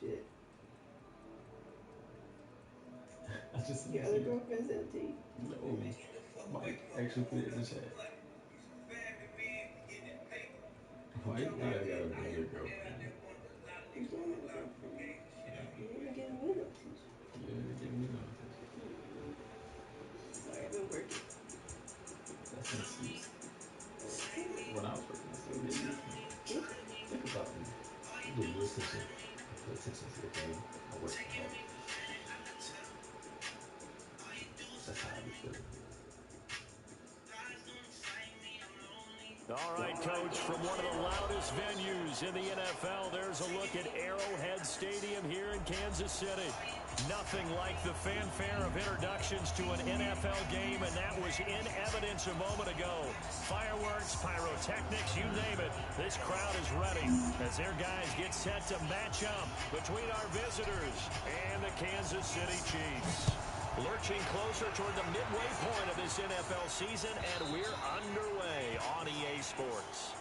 shit. I just Your other girlfriend's LT. no. Mike actually put it in the chat. Mike, yeah, I got another girlfriend. You don't have a girlfriend. You ain't been getting me no attention. You ain't giving me no attention. Sorry, I've been working. That's an excuse. Okay. When I was working, I still gave you attention. Did you? Think about me. I give you attention. I pay attention to your game. I work hard. That's how I be feeling. All right, Coach, from one of the loudest venues in the NFL, there's a look at Arrowhead Stadium here in Kansas City. Nothing like the fanfare of introductions to an NFL game, and that was in evidence a moment ago. Fireworks, pyrotechnics, you name it. This crowd is ready as their guys get set to match up between our visitors and the Kansas City Chiefs. Lurching closer toward the midway point of this NFL season, and we're underway on EA Sports.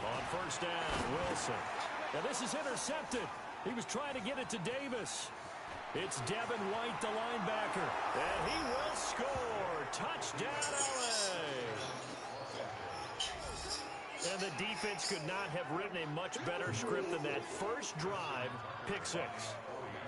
On first down, Wilson. Now this is intercepted. He was trying to get it to Davis. It's Devin White, the linebacker. And he will score. Touchdown, LA. And the defense could not have written a much better script than that first drive, pick six.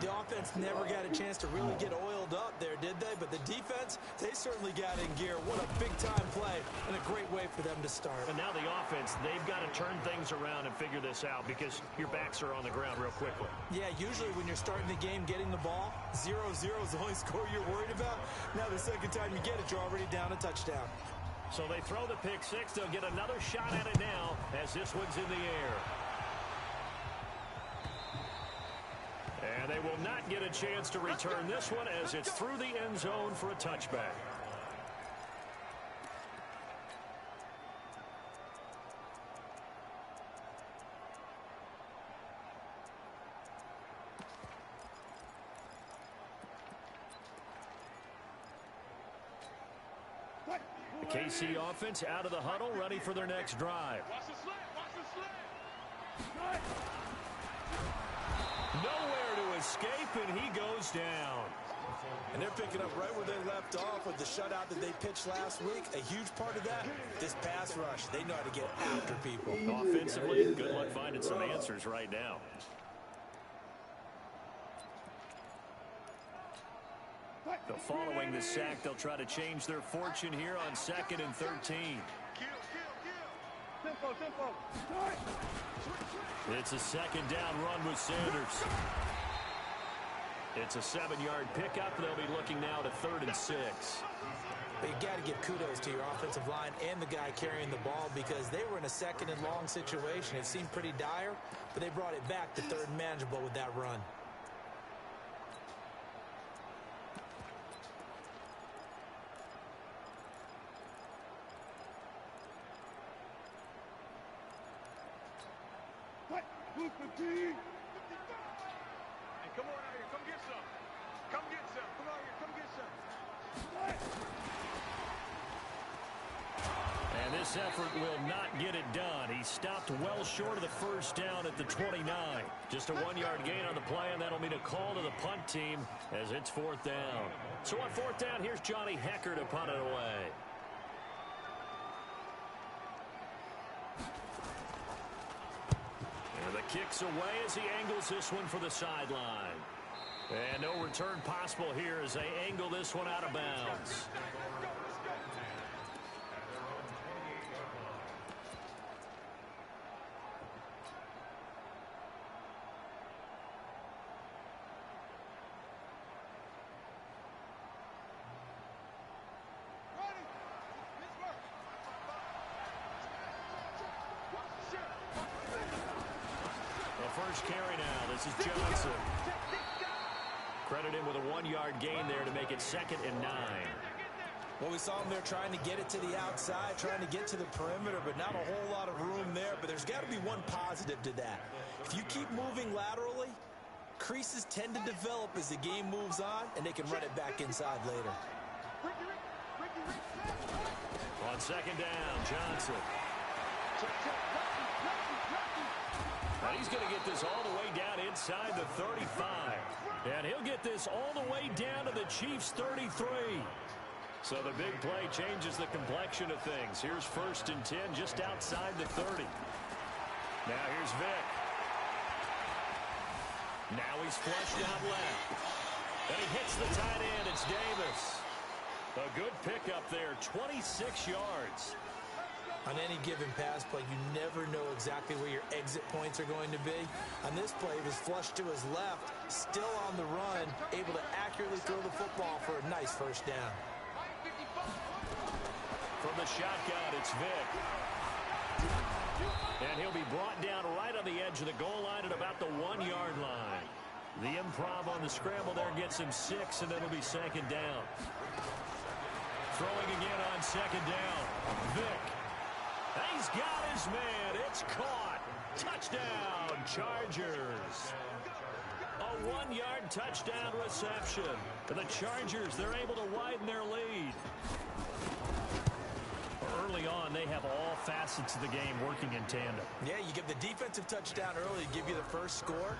The offense never got a chance to really get oiled up there, did they? But the defense, they certainly got in gear. What a big-time play and a great way for them to start. And now the offense, they've got to turn things around and figure this out because your backs are on the ground real quickly. Yeah, usually when you're starting the game getting the ball, 0-0 is the only score you're worried about. Now the second time you get it, you're already down a touchdown. So they throw the pick six. They'll get another shot at it now as this one's in the air. And they will not get a chance to return this one as it's through the end zone for a touchback. The KC offense out of the huddle, ready for their next drive. Watch the slant, watch the slant. Nowhere to escape, and he goes down. And they're picking up right where they left off with the shutout that they pitched last week. A huge part of that, this pass rush. They know how to get after people. Offensively, good luck finding some answers right now. So following the sack, they'll try to change their fortune here on 2nd and 13. Tempo, tempo. It's a second down run with Sanders. It's a 7-yard pickup. They'll be looking now to 3rd and 6. But you got to give kudos to your offensive line and the guy carrying the ball because they were in a 2nd and long situation. It seemed pretty dire, but they brought it back to 3rd and manageable with that run. Hey, come on out here. Come get some. Come get some. Come out here. Come get some. And this effort will not get it done. He stopped well short of the first down at the 29. Just a 1-yard gain on the play, and that'll mean a call to the punt team as it's 4th down. So on 4th down, here's Johnny Hecker to punt it away. And the kick's away as he angles this one for the sideline. And no return possible here as they angle this one out of bounds. first carry now. This is Johnson. Credit him with a 1-yard gain there to make it 2nd and 9. Well, we saw him there trying to get it to the outside, trying to get to the perimeter, but not a whole lot of room there. But there's got to be one positive to that. If you keep moving laterally, creases tend to develop as the game moves on, and they can run it back inside later. On 2nd down, Johnson. And he's going to get this all the way down inside the 35. And he'll get this all the way down to the Chiefs' 33. So the big play changes the complexion of things. Here's 1st and 10 just outside the 30. Now here's Vick. Now he's flushed out left. And he hits the tight end. It's Davis. A good pickup there, 26 yards. On any given pass play, you never know exactly where your exit points are going to be. On this play, he was flushed to his left, still on the run, able to accurately throw the football for a nice 1st down. From the shotgun, it's Vick. And he'll be brought down right on the edge of the goal line at about the 1-yard line. The improv on the scramble there gets him 6, and it'll be 2nd down. Throwing again on 2nd down. Vick. He's got his man. It's caught. Touchdown, Chargers. A 1-yard touchdown reception. For the Chargers, they're able to widen their lead. Early on, they have all facets of the game working in tandem. Yeah, you give the defensive touchdown early to give you the first score,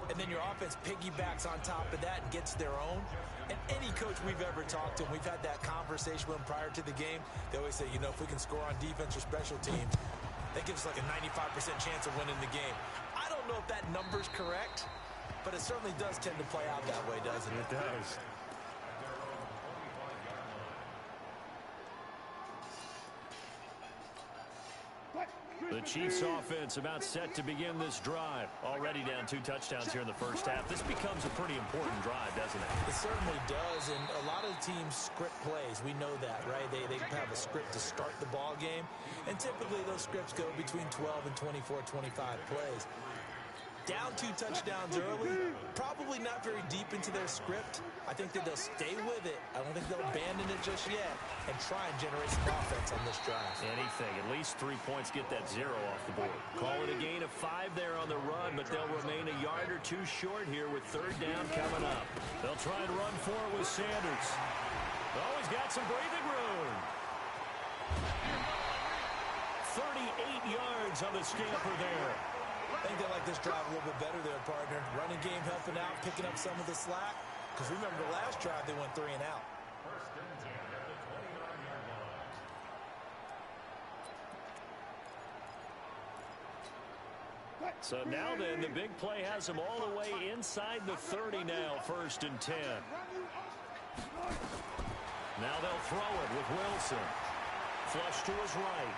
and then your offense piggybacks on top of that and gets their own. And any coach we've ever talked to, and we've had that conversation with them prior to the game, they always say, you know, if we can score on defense or special teams, that gives us like a 95% chance of winning the game. I don't know if that number's correct, but it certainly does tend to play out that way, doesn't it? It does. The Chiefs offense about set to begin this drive. Already down 2 touchdowns here in the first half. This becomes a pretty important drive, doesn't it? It certainly does, and a lot of the teams script plays. We know that, right? They have a script to start the ball game, and typically those scripts go between 12 and 24, 25 plays. Down 2 touchdowns early, probably not very deep into their script. I think that they'll stay with it. I don't think they'll abandon it just yet and try and generate some offense on this drive. Anything. At least 3 points get that 0 off the board. Call it a gain of 5 there on the run, but they'll remain a yard or 2 short here with 3rd down coming up. They'll try and run for it with Sanders. Oh, he's got some breathing room. 38 yards on the scamper there. I think they like this drive a little bit better there, partner. Running game helping out, picking up some of the slack. Because remember, the last drive, they went 3 and out. So now then, the big play has them all the way inside the 30 now, 1st and 10. Now they'll throw it with Wilson. Flush to his right.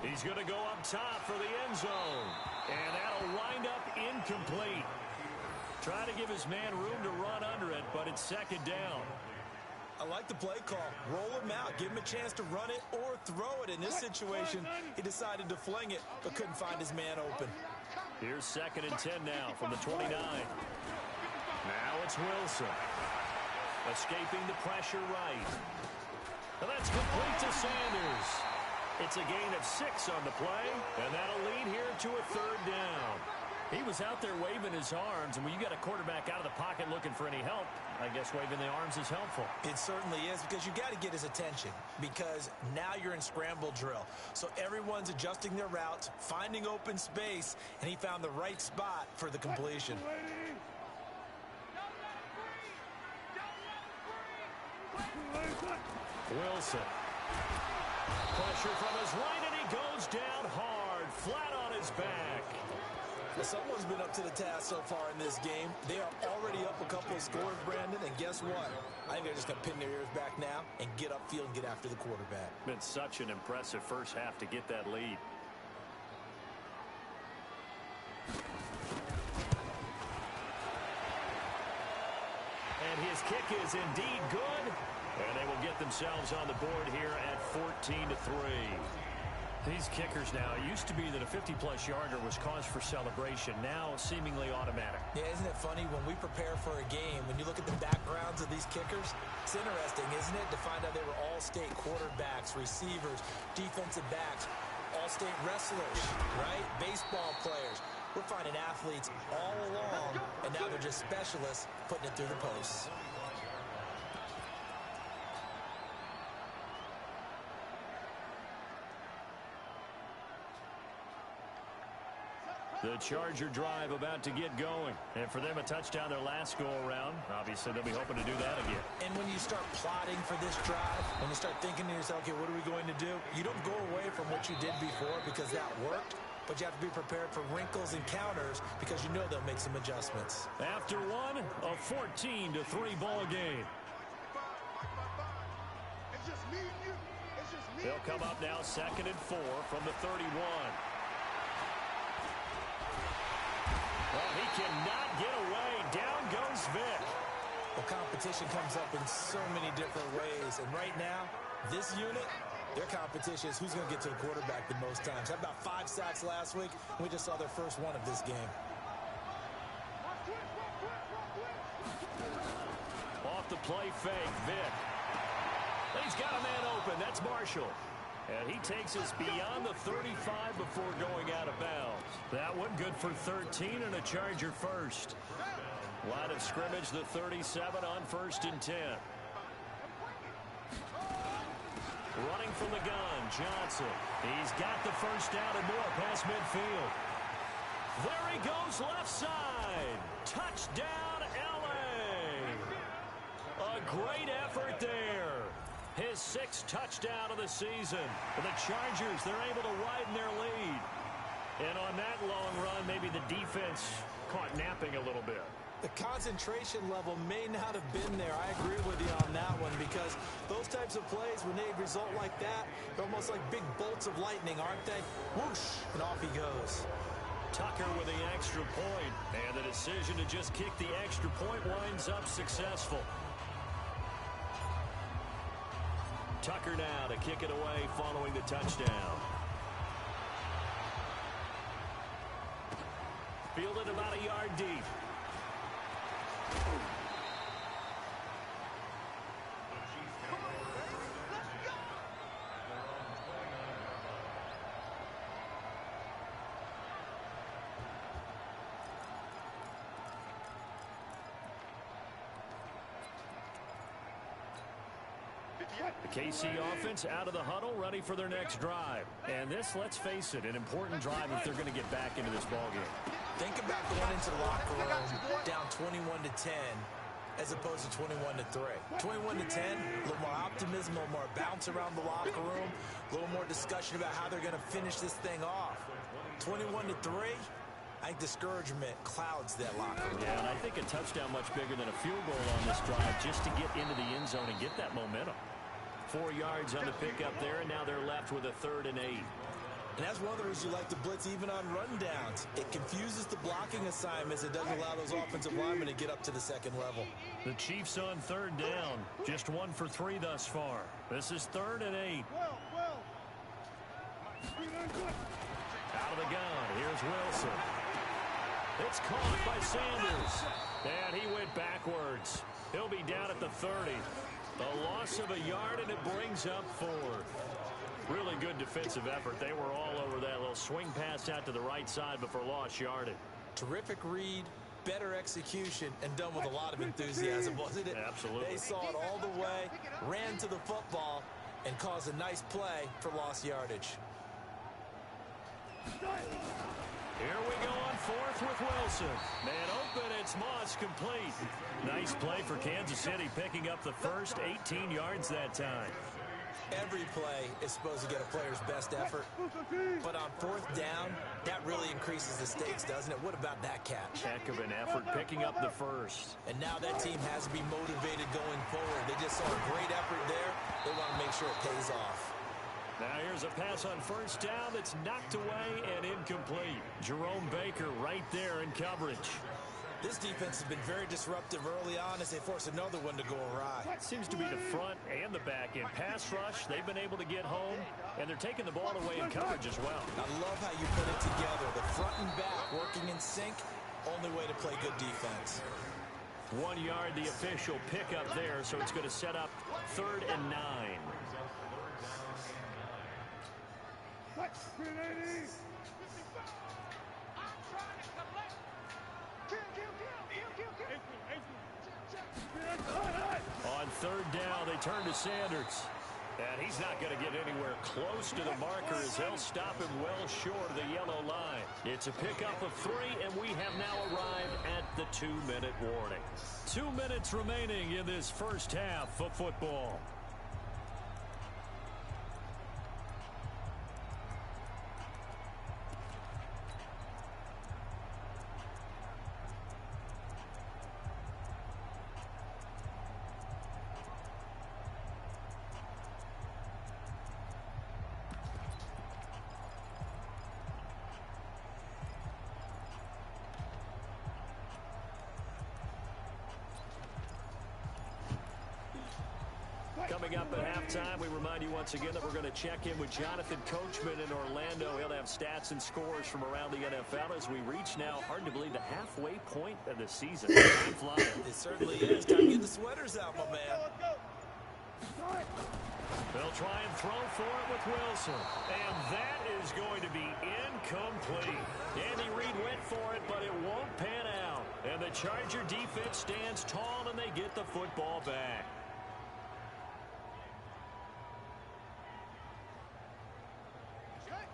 He's going to go up top for the end zone. And that'll wind up incomplete. Try to give his man room to run under it, but it's 2nd down. I like the play call. Roll him out. Give him a chance to run it or throw it. In this situation, he decided to fling it, but couldn't find his man open. Here's 2nd and 10 now from the 29. Now it's Wilson. Escaping the pressure right. And that's complete to Sanders. It's a gain of 6 on the play, and that'll lead here to a 3rd down. He was out there waving his arms, and when you got a quarterback out of the pocket looking for any help, I guess waving the arms is helpful. It certainly is, because you got to get his attention, because now you're in scramble drill. So everyone's adjusting their routes, finding open space, and he found the right spot for the completion. Wilson. Pressure from his right, and he goes down hard, flat on his back. Well, someone's been up to the task so far in this game. They are already up a couple of scores, Brandon, and guess what? I think they're just going to pin their ears back now and get upfield and get after the quarterback. Been such an impressive first half to get that lead. And his kick is indeed good. And they will get themselves on the board here at 14-3. These kickers now, it used to be that a 50-plus yarder was cause for celebration. Now, seemingly automatic. Yeah, isn't it funny when we prepare for a game, when you look at the backgrounds of these kickers, it's interesting, isn't it, to find out they were all-state quarterbacks, receivers, defensive backs, all-state wrestlers, right? Baseball players. We're finding athletes all along, and now they're just specialists putting it through the posts. The Charger drive about to get going. And for them, a touchdown their last go-around. Obviously, they'll be hoping to do that again. And when you start plotting for this drive, when you start thinking to yourself, okay, what are we going to do? You don't go away from what you did before because that worked, but you have to be prepared for wrinkles and counters because you know they'll make some adjustments. After one, a 14-3 ball game. It's just me and you. It's just me. They'll come up now 2nd and 4 from the 31. Well, he cannot get away. Down goes Vick. Well, competition comes up in so many different ways. And right now, this unit, their competition is who's going to get to the quarterback the most times. Had about 5 sacks last week. We just saw their first one of this game. Off the play fake, Vick. He's got a man open. That's Marshall. And he takes us beyond the 35 before going out of bounds. That one good for 13 and a Charger first. Line of scrimmage, the 37 on 1st and 10. Running from the gun, Johnson. He's got the first down and more past midfield. There he goes left side. Touchdown, L.A. A great effort there. His 6th touchdown of the season. For the Chargers, they're able to widen their lead. And on that long run, maybe the defense caught napping a little bit. The concentration level may not have been there. I agree with you on that one because those types of plays, when they result like that, they're almost like big bolts of lightning, aren't they? Whoosh, and off he goes. Tucker with the extra point. And the decision to just kick the extra point winds up successful. Tucker now to kick it away following the touchdown. Fielded about a yard deep. The KC offense out of the huddle, ready for their next drive. And this, let's face it, an important drive if they're going to get back into this ballgame. Think about going into the locker room down 21-10 as opposed to 21-3. 21-10, a little more optimism, a little more bounce around the locker room, a little more discussion about how they're going to finish this thing off. 21-3, I think discouragement clouds that locker room. Yeah, and I think a touchdown much bigger than a field goal on this drive just to get into the end zone and get that momentum. 4 yards on the pickup there, and now they're left with a 3rd and 8. And that's one of the reasons you like to blitz even on rundowns. It confuses the blocking assignments. It doesn't allow those offensive linemen to get up to the second level. The Chiefs on 3rd down. Just 1 for 3 thus far. This is 3rd and 8. Out of the gun. Here's Wilson. It's caught by Sanders. And he went backwards. He'll be down at the 30. A loss of a yard, and it brings up 4th. Really good defensive effort. They were all over that little swing pass out to the right side before lost yardage. Terrific read, better execution, and done with a lot of enthusiasm, wasn't it? Absolutely. They saw it all the way, ran to the football, and caused a nice play for lost yardage. Here we go on 4th with Wilson. Man open, it's Moss complete. Nice play for Kansas City, picking up the first 18 yards that time. Every play is supposed to get a player's best effort, but on 4th down, that really increases the stakes, doesn't it? What about that catch? Heck of an effort, picking up the first. And now that team has to be motivated going forward. They just saw a great effort there. They want to make sure it pays off. Now here's a pass on 1st down that's knocked away and incomplete. Jerome Baker right there in coverage. This defense has been very disruptive early on as they force another one to go awry. Seems to be the front and the back end. Pass rush, they've been able to get home, and they're taking the ball away in coverage as well. I love how you put it together. The front and back working in sync, only way to play good defense. 1 yard, the official pickup there, so it's going to set up 3rd and 9. On 3rd down, they turn to Sanders. And he's not going to get anywhere close to the marker as they'll stop him well short of the yellow line. It's a pickup of 3, and we have now arrived at the 2-minute warning. 2 minutes remaining in this first half of football. Coming up at halftime, we remind you once again that we're going to check in with Jonathan Coachman in Orlando. He'll have stats and scores from around the NFL as we reach now, hard to believe, the halfway point of the season. Time flying. It certainly is. Time to get the sweaters out, my man. They'll try and throw for it with Wilson. And that is going to be incomplete. Andy Reid went for it, but it won't pan out. And the Charger defense stands tall, and they get the football back.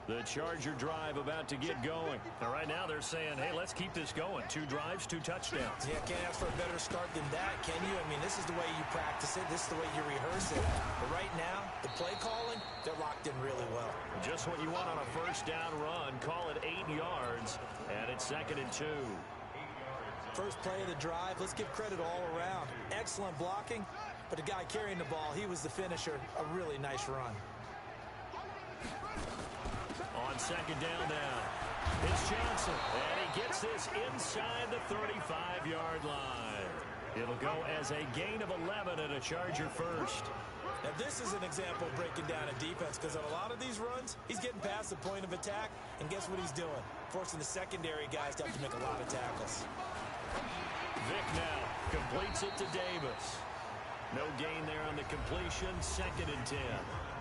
The Charger drive about to get going. And right now they're saying, hey, let's keep this going. 2 drives, 2 touchdowns. Yeah, can't ask for a better start than that, can you? I mean, this is the way you practice it. This is the way you rehearse it. But right now, the play calling, they're locked in really well. Just what you want on a first down run. Call it 8 yards, and it's 2nd and 2. First play of the drive, let's give credit all around. Excellent blocking, but the guy carrying the ball, he was the finisher. A really nice run. On 2nd down now, it's Johnson, and he gets this inside the 35-yard line. It'll go as a gain of 11 and a Charger first. Now, this is an example of breaking down a defense because on a lot of these runs, he's getting past the point of attack, and guess what he's doing? Forcing the secondary guys to have to make a lot of tackles. Vick now completes it to Davis. No gain there on the completion, 2nd and 10.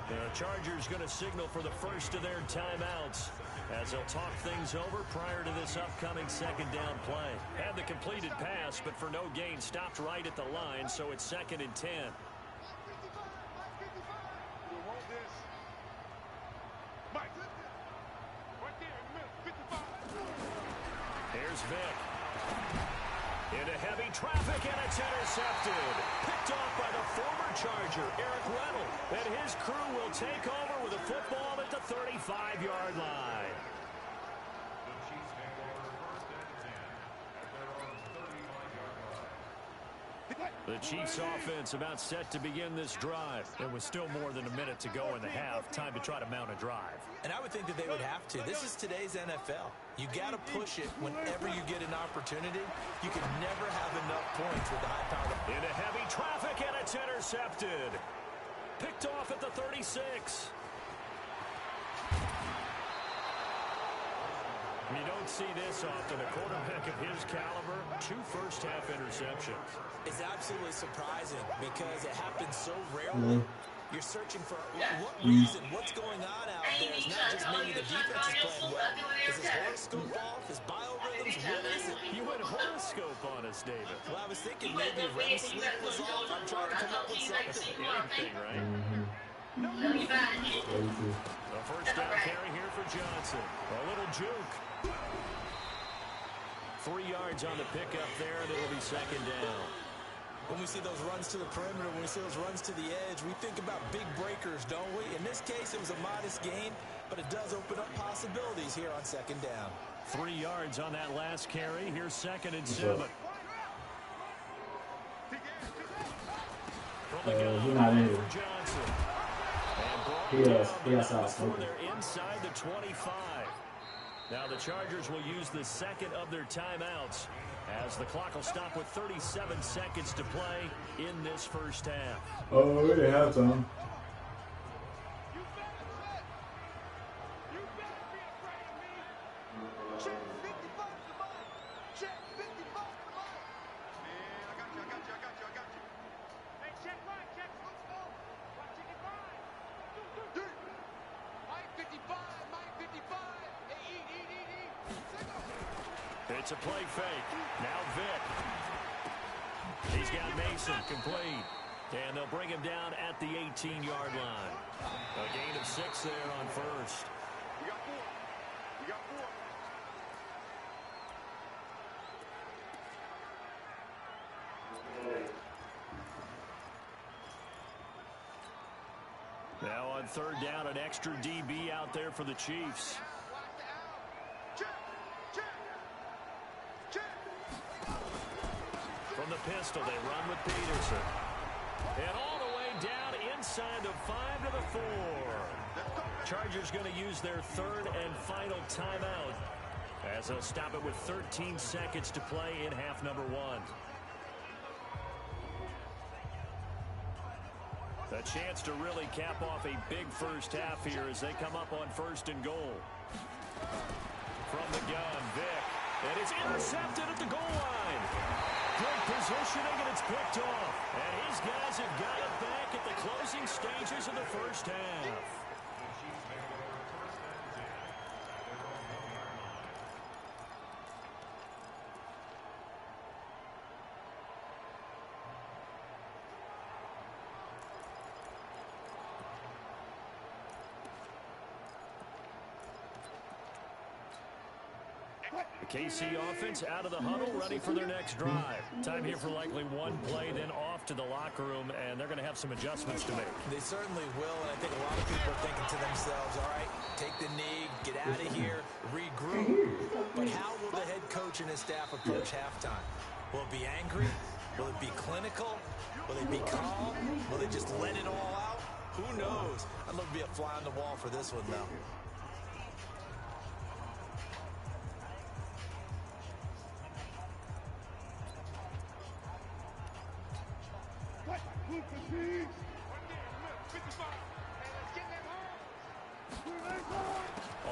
The Chargers going to signal for the first of their timeouts as they'll talk things over prior to this upcoming 2nd down play. Had the completed pass, but for no gain, stopped right at the line, so it's 2nd and 10. Here's Vick. Into heavy traffic, and it's intercepted. Picked off by the former Charger, Eric Weddle. And his crew will take over with a football at the 35-yard line. The Chiefs offense about set to begin this drive. There was still more than a minute to go in the half. Time to try to mount a drive. And I would think that they would have to. This is today's NFL. You got to push it whenever you get an opportunity. You can never have enough points with the high power. Into heavy traffic, and it's intercepted. Picked off at the 36. You don't see this often. A quarterback of his caliber, 2 first-half interceptions. It's absolutely surprising because it happens so rarely. You're searching for what reason, what's going on out there. It's not just maybe the defense is playing well. Is his horoscope off? His biorhythms? What is it? You went horoscope on us, David. Well, I was thinking maybe REM sleep was off. I'm trying to come up with something. Anything, right? A first down carry here for Johnson. A little juke. 3 yards on the pickup there, and it'll be 2nd down. When we see those runs to the perimeter, when we see those runs to the edge, we think about big breakers, don't we? In this case, it was a modest gain, but it does open up possibilities here on 2nd down. 3 yards on that last carry. Here's 2nd and 7. He's not in here. Johnson. He has outside. They're inside the 25. Now the Chargers will use the 2nd of their timeouts as the clock will stop with 37 seconds to play in this first half. Oh, we have some. It's a play fake. Now Vic. He's got Mason complete. And they'll bring him down at the 18-yard line. A gain of 6 there on first. We got 4. We got 4. Now on third down, an extra DB out there for the Chiefs. From the pistol, they run with Peterson. And all the way down inside the 5 to the 4. Chargers going to use their third and final timeout as they'll stop it with 13 seconds to play in half number 1. A chance to really cap off a big first half here as they come up on first and goal. From the gun, Vic. And it's intercepted at the goal line. Good positioning, and it's picked off. And his guys have got it back at the closing stages of the first half. The KC offense out of the huddle, ready for their next drive. Time here for likely one play, then off to the locker room, and they're going to have some adjustments to make. They certainly will, and I think a lot of people are thinking to themselves, all right, take the knee, get out of here, regroup. But how will the head coach and his staff approach halftime? Will it be angry? Will it be clinical? Will they be calm? Will they just let it all out? Who knows? I'd love to be a fly on the wall for this one, though.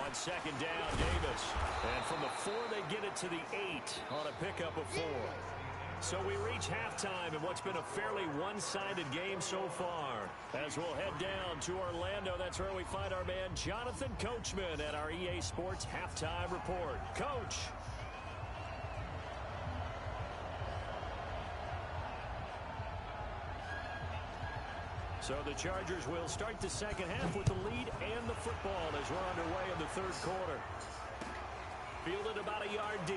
On second down, Davis. And from the 4, they get it to the 8 on a pickup of 4. So we reach halftime in what's been a fairly one-sided game so far. As we'll head down to Orlando, that's where we find our man Jonathan Coachman at our EA Sports Halftime Report. Coach. So the Chargers will start the second half with the lead and the football as we're underway in the third quarter. Fielded about a yard deep.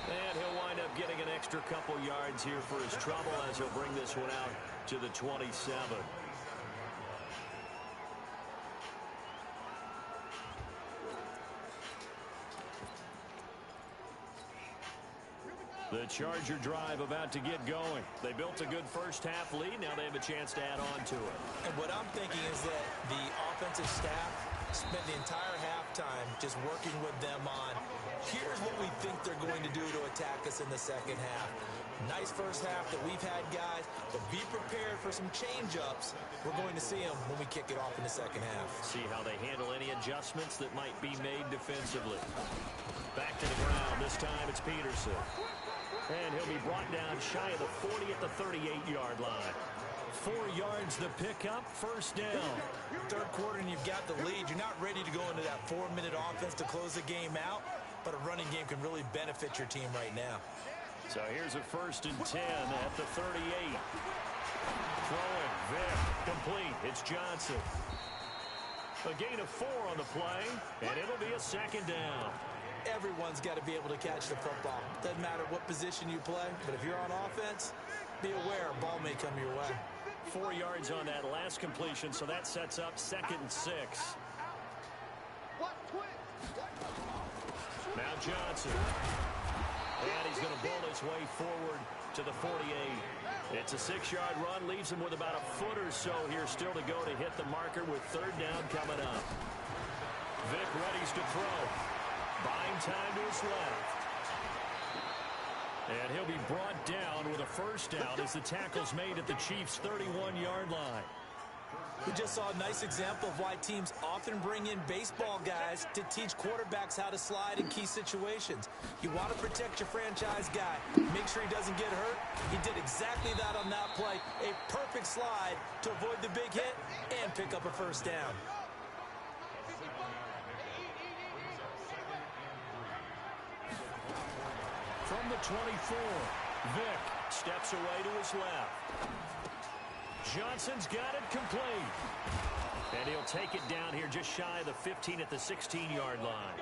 And he'll wind up getting an extra couple yards here for his trouble as he'll bring this one out to the 27. The Charger drive about to get going. They built a good first half lead. Now they have a chance to add on to it. And what I'm thinking is that the offensive staff spent the entire halftime just working with them on, here's what we think they're going to do to attack us in the second half. Nice first half that we've had, guys, but be prepared for some change-ups. We're going to see them when we kick it off in the second half. See how they handle any adjustments that might be made defensively. Back to the ground. This time it's Peterson. And he'll be brought down shy of the 40 at the 38-yard line. 4 yards the pickup, first down. Third quarter and you've got the lead. You're not ready to go into that 4-minute offense to close the game out, but a running game can really benefit your team right now. So here's a 1st and 10 at the 38. Throwing, Vic, complete. It's Johnson. A gain of 4 on the play, and it'll be a second down. Everyone's got to be able to catch the football. Doesn't matter what position you play, but if you're on offense, be aware a ball may come your way. 4 yards on that last completion, so that sets up 2nd and 6. Now Johnson. And he's going to bull his way forward to the 48. It's a 6-yard run, leaves him with about a foot or so here still to go to hit the marker with third down coming up. Vic readies to throw. Buying time to his left. And he'll be brought down with a first down as the tackle's made at the Chiefs' 31-yard line. We just saw a nice example of why teams often bring in baseball guys to teach quarterbacks how to slide in key situations. You want to protect your franchise guy. Make sure he doesn't get hurt. He did exactly that on that play. A perfect slide to avoid the big hit and pick up a first down. From the 24, Vick steps away to his left. Johnson's got it complete. And he'll take it down here just shy of the 15 at the 16-yard line.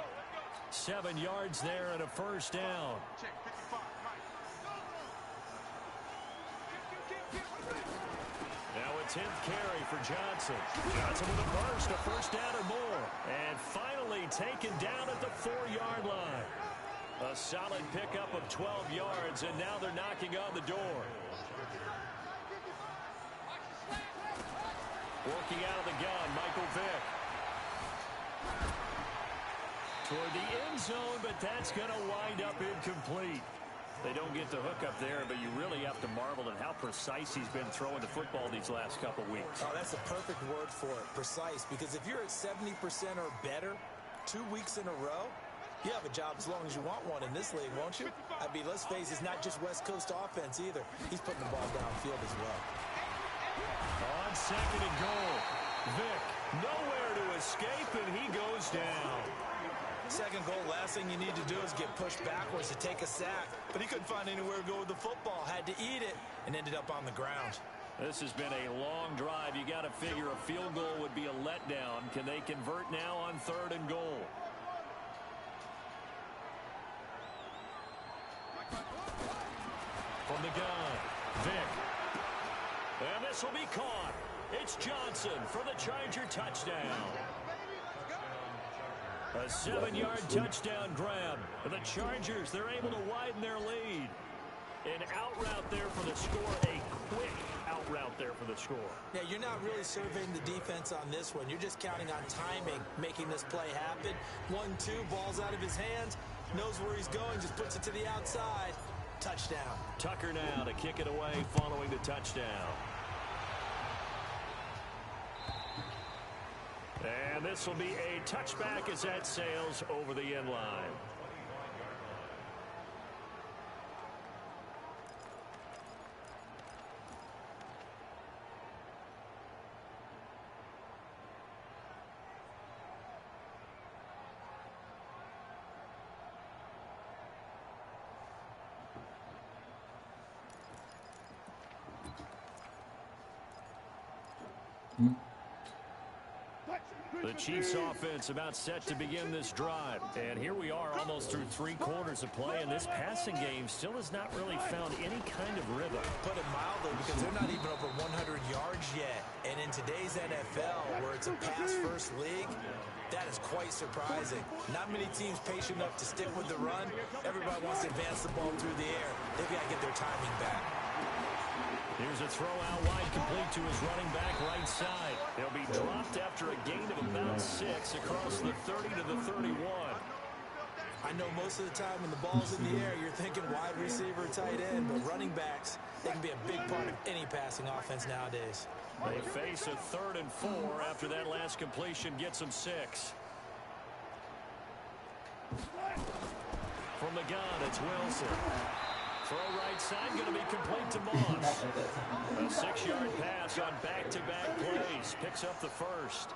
7 yards there and a first down. Now a 10th carry for Johnson. Johnson with a burst, a first down or more. And finally taken down at the 4-yard line. A solid pickup of 12 yards, and now they're knocking on the door. Working out of the gun, Michael Vick. Toward the end zone, but that's going to wind up incomplete. They don't get the hook up there, but you really have to marvel at how precise he's been throwing the football these last couple weeks. Oh, that's a perfect word for it, precise, because if you're at 70% or better 2 weeks in a row, you have a job as long as you want one in this league, won't you? I mean, let's face it, it's not just West Coast offense either. He's putting the ball downfield as well. On second and goal, Vick nowhere to escape, and he goes down. Second goal, last thing you need to do is get pushed backwards to take a sack. But he couldn't find anywhere to go with the football, had to eat it, and ended up on the ground. This has been a long drive. You got to figure a field goal would be a letdown. Can they convert now on third and goal? From the gun, Vick. And this will be caught. It's Johnson for the Charger touchdown. A 7-yard touchdown grab. And the Chargers, they're able to widen their lead. An out route there for the score. A quick out route there for the score. Yeah, you're not really surveying the defense on this one. You're just counting on timing, making this play happen. 1-2, ball's out of his hands. Knows where he's going, just puts it to the outside. Touchdown. Tucker now to kick it away following the touchdown. And this will be a touchback as that sails over the end line. The Chiefs offense about set to begin this drive. And here we are almost through 3 quarters of play, and this passing game still has not really found any kind of rhythm. Put it mildly, because they're not even over 100 yards yet. And in today's NFL, where it's a pass-first league, that is quite surprising. Not many teams patient enough to stick with the run. Everybody wants to advance the ball through the air. They've got to get their timing back. Here's a throw out wide, complete to his running back right side. He'll be dropped after a gain of about 6 across the 30 to the 31. I know most of the time when the ball's in the air, you're thinking wide receiver, tight end, but running backs, they can be a big part of any passing offense nowadays. They face a 3rd and 4 after that last completion gets them 6. From the gun, it's Wilson. Throw right side, going to be complete to Moss. A 6-yard pass on back-to-back plays. Picks up the first.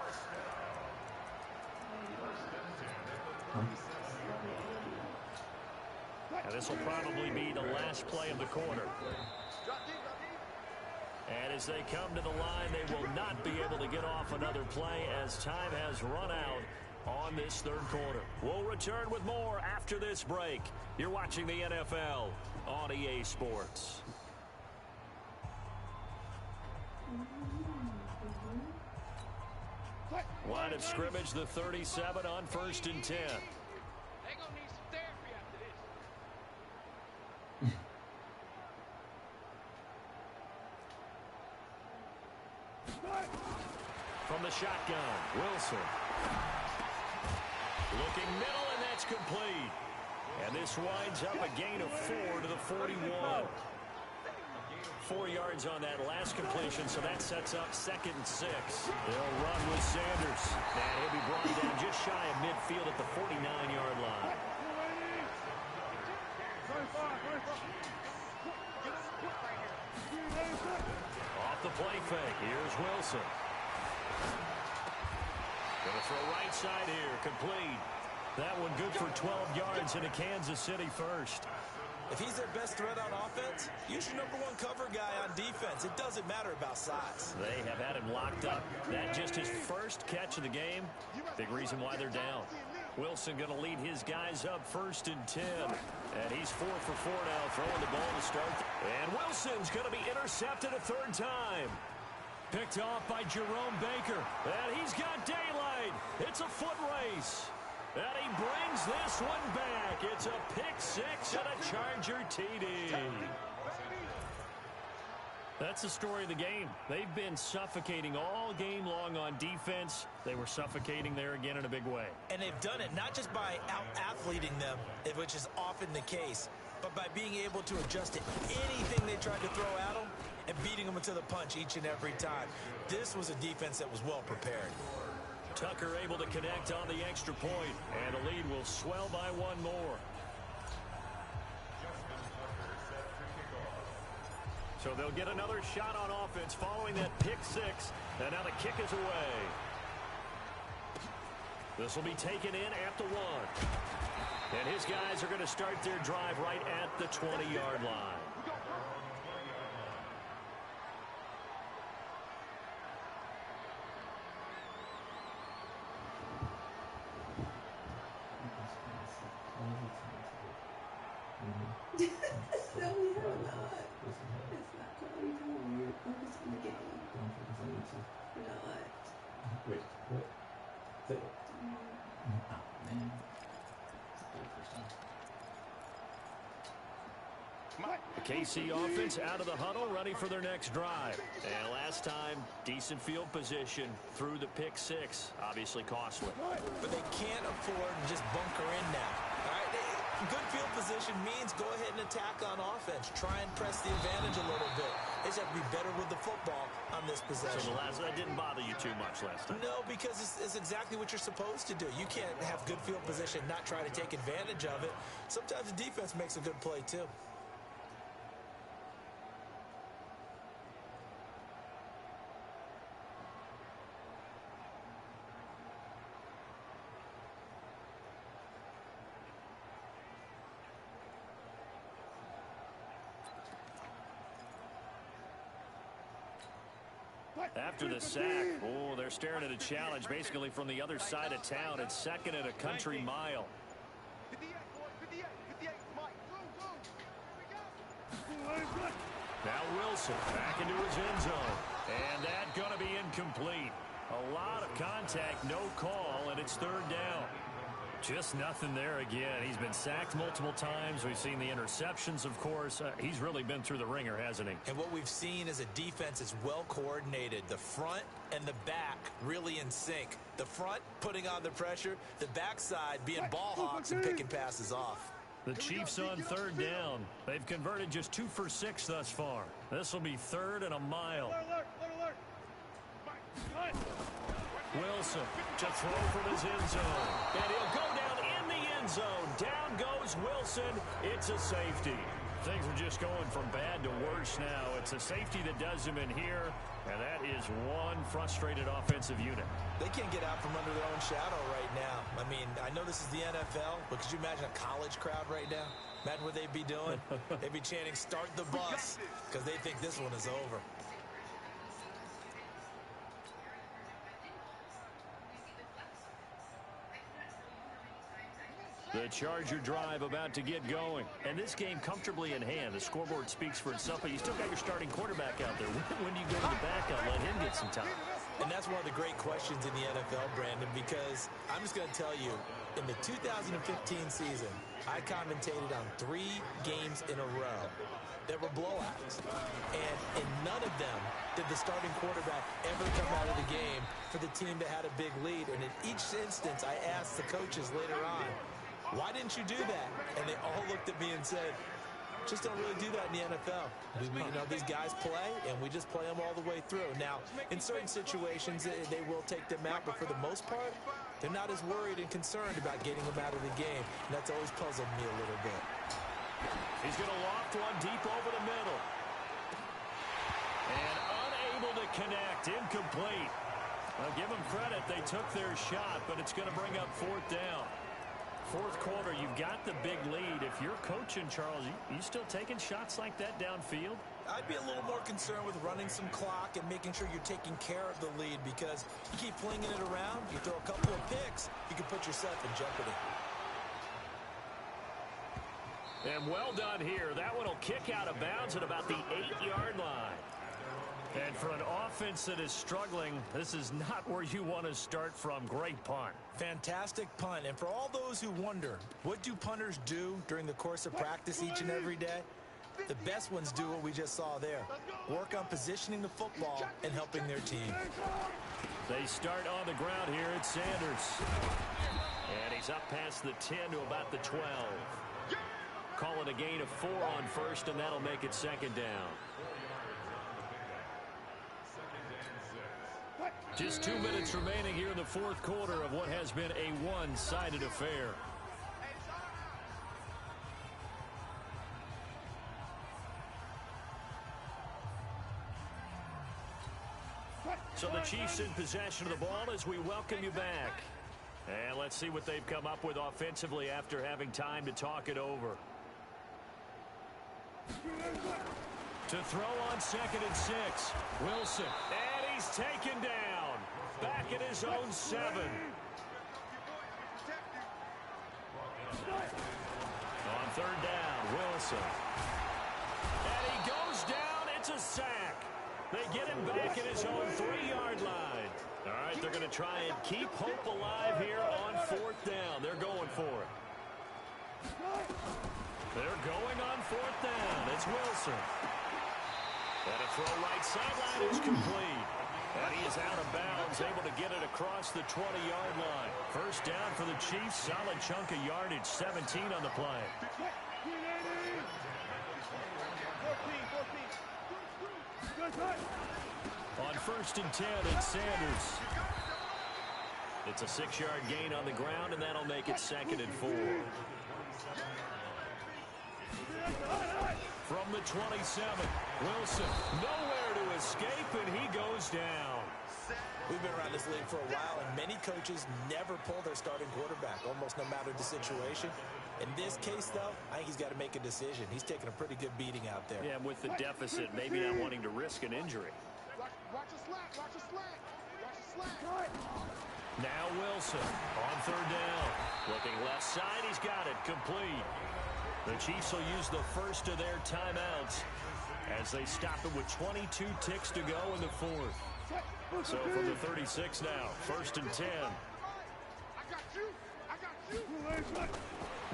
And this will probably be the last play of the quarter. And as they come to the line, they will not be able to get off another play as time has run out on this 3rd quarter. We'll return with more after this break. You're watching the NFL on EA Sports. Line of scrimmage, the 37 on 1st and 10. They're gonna need some therapy after this. From the shotgun, Wilson. Looking middle, and that's It's complete. And this winds up a gain of 4 to the 41. 4 yards on that last completion, so that sets up 2nd and 6. They'll run with Sanders. And he'll be brought down just shy of midfield at the 49-yard line. Off the play fake. Here's Wilson. Going to throw right side here. Complete. That one good for 12 yards into Kansas City first. If he's their best threat on offense, use your #1 cover guy on defense. It doesn't matter about size. They have had him locked up. That just his first catch of the game. Big reason why they're down. Wilson going to lead his guys up 1st and 10. And he's 4 for 4 now, throwing the ball to start. And Wilson's going to be intercepted a 3rd time. Picked off by Jerome Baker. And he's got daylight. It's a foot race. And he brings this one back. It's a pick 6 and a Charger TD. That's the story of the game. They've been suffocating all game long on defense. They were suffocating there again in a big way. And they've done it not just by out-athleting them, which is often the case, but by being able to adjust to anything they tried to throw at them and beating them to the punch each and every time. This was a defense that was well prepared. Tucker able to connect on the extra point, and the lead will swell by 1 more. So they'll get another shot on offense following that pick 6, and now the kick is away. This will be taken in at the 1. And his guys are going to start their drive right at the 20-yard line. No, we have not. It's not quality time. We're focused on the game. Don't focus on YouTube. We're not. Wait, what? Say it. Oh, man. The KC offense out of the huddle, ready for their next drive. And last time, decent field position through the pick 6. Obviously costly. But they can't afford to just bunker in now. All right? Good field position means go ahead and attack on offense. Try and press the advantage a little bit. They just have to be better with the football on this possession. So that didn't bother you too much last time? No, because it's exactly what you're supposed to do. You can't have good field position, not try to take advantage of it. Sometimes the defense makes a good play, too. After the sack, they're staring at a challenge basically from the other side of town. It's 2nd and a country mile. 58, Mike. Now Wilson back into his end zone. And that's going to be incomplete. A lot of contact, no call, and it's 3rd down. Just nothing there again. He's been sacked multiple times. We've seen the interceptions, of course. He's really been through the ringer, hasn't he? And what we've seen is a defense that's well coordinated. The front and the back really in sync. The front putting on the pressure. The backside being ball hawks and picking passes off. The Chiefs on 3rd down. They've converted just 2 for 6 thus far. This will be 3rd and a mile. Wilson to throw from his end zone. And he'll go down in the end zone. Down goes Wilson. It's a safety. Things are just going from bad to worse now. It's a safety that does him in here, and that is one frustrated offensive unit. They can't get out from under their own shadow right now. I mean, I know this is the NFL, but could you imagine a college crowd right now? Imagine what they'd be doing. They'd be chanting, "Start the bus," because they think this one is over. The Charger drive about to get going. And this game comfortably in hand. The scoreboard speaks for itself, but you still got your starting quarterback out there. When do you go to the backup, let him get some time? And that's one of the great questions in the NFL, Brandon, because I'm just going to tell you, in the 2015 season, I commentated on 3 games in a row that were blowouts. And in none of them did the starting quarterback ever come out of the game for the team that had a big lead. And in each instance, I asked the coaches later on, Why didn't you do that? And they all looked at me and said, just don't really do that in the NFL. These guys play, and we just play them all the way through. Now, in certain situations, they will take them out, but for the most part, they're not as worried and concerned about getting them out of the game. And that's always puzzled me a little bit. He's going to loft one deep over the middle. And unable to connect, incomplete. I'll give them credit. They took their shot, but it's going to bring up fourth down. Fourth quarter, you've got the big lead. If you're coaching, Charles, you still taking shots like that downfield? I'd be a little more concerned with running some clock and making sure you're taking care of the lead, because you keep flinging it around, you throw a couple of picks, you can put yourself in jeopardy. And well done here. That one will kick out of bounds at about the 8-yard line. And for an offense that is struggling, this is not where you want to start from. Great punt. Fantastic punt. And for all those who wonder, what do punters do during the course of practice each and every day? The best ones do what we just saw there. Work on positioning the football and helping their team. They start on the ground here at Sanders. And he's up past the 10 to about the 12. Call it a gain of 4 on first, and that'll make it second down. Just 2 minutes remaining here in the fourth quarter of what has been a one-sided affair. So the Chiefs in possession of the ball as we welcome you back. And let's see what they've come up with offensively after having time to talk it over. To throw on 2nd and 6. Wilson. And he's taken down. Back at his own 7. On 3rd down, Wilson. And he goes down. It's a sack. They get him back at his own 3-yard line. All right, they're going to try and keep hope alive here on 4th down. They're going for it. They're going on 4th down. It's Wilson. And a throw right sideline is complete. And he is out of bounds, able to get it across the 20-yard line. First down for the Chiefs. Solid chunk of yardage, 17 on the play. On 1st and 10, it's Sanders. It's a 6-yard gain on the ground, and that'll make it 2nd and 4. From the 27, Wilson, nowhere to escape, and he goes down. We've been around this league for a while, and many coaches never pull their starting quarterback, almost no matter the situation. In this case, though, I think he's got to make a decision. He's taking a pretty good beating out there. Yeah, with the deficit, maybe not wanting to risk an injury. Watch a slack, watch a slack, watch a slack. Now Wilson on 3rd down. Looking left side, he's got it, complete. The Chiefs will use the first of their timeouts as they stop it with 22 ticks to go in the 4th. So from the 36 now, 1st and 10. I got you, I got you.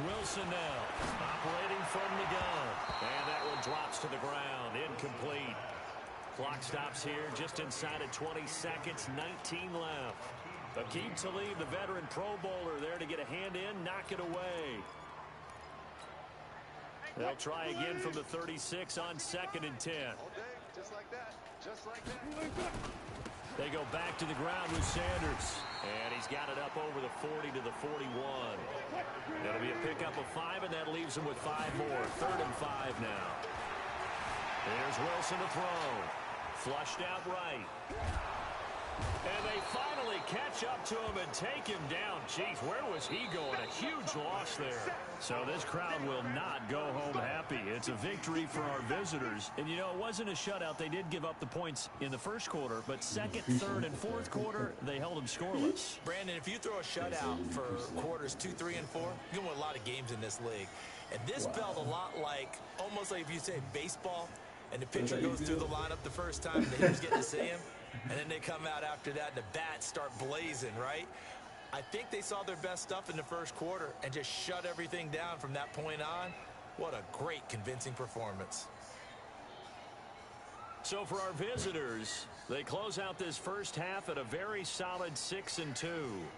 Wilson now, operating from the gun. And that one drops to the ground, incomplete. Clock stops here just inside of 20 seconds, 19 left. Akeem Talib, the veteran Pro Bowler, there to get a hand in, knock it away. They'll try again from the 36 on 2nd and 10. All day, just like that, just like that. They go back to the ground with Sanders. And he's got it up over the 40 to the 41. It'll be a pickup of 5, and that leaves him with 5 more. 3rd and 5 now. Here's Wilson to throw. Flushed out right. And they finally catch up to him and take him down. Jeez, where was he going? A huge loss there. So this crowd will not go home happy. It's a victory for our visitors. And, you know, it wasn't a shutout. They did give up the points in the first quarter, but 2nd, 3rd, and 4th quarter, they held them scoreless. Brandon, if you throw a shutout for quarters 2, 3, and 4, you can win a lot of games in this league. And this felt a lot like, almost like if you say baseball, and the pitcher goes through the lineup the first time, and the hitters get to see him. And then they come out after that, and the bats start blazing, right? I think they saw their best stuff in the first quarter and just shut everything down from that point on. What a great, convincing performance. So for our visitors, they close out this first half at a very solid 6-2.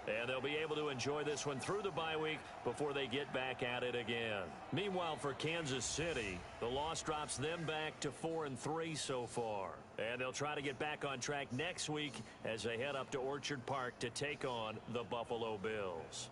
And they'll be able to enjoy this one through the bye week before they get back at it again. Meanwhile, for Kansas City, the loss drops them back to 4-3 so far. And they'll try to get back on track next week as they head up to Orchard Park to take on the Buffalo Bills.